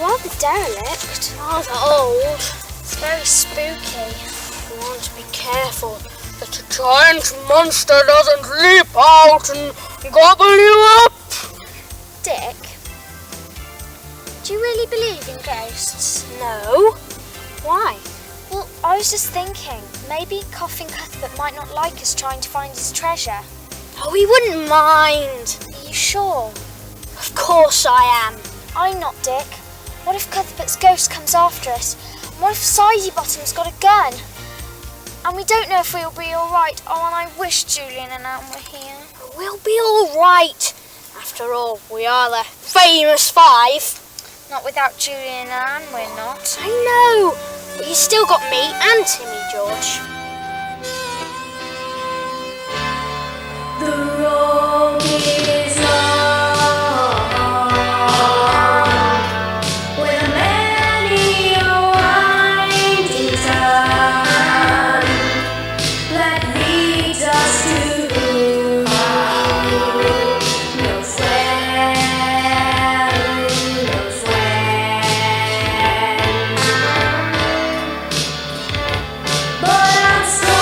rather derelict. Rather old. It's very spooky. You want to be careful that a giant monster doesn't leap out and gobble you up. Dick, do you really believe in ghosts? No. Why? Well, I was just thinking, maybe Coughing Cuthbert might not like us trying to find his treasure. Oh, he wouldn't mind. Are you sure? Of course I am. I'm not, Dick. What if Cuthbert's ghost comes after us? And what if Sidey-Bottom's got a gun? And we don't know if we'll be all right. Oh, and I wish Julian and Anne were here. We'll be all right. After all, we are the famous five. Not without Julian and Anne, we're not. I know, but you still got me and Timmy, George. The road is long, with many a winding turn that leads us to knows where. But I'm strong.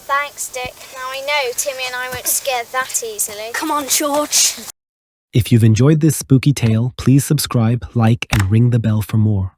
Thanks, Dick. Now I know Timmy and I won't scare that easily. Come on, George. If you've enjoyed this spooky tale, please subscribe, like, and ring the bell for more.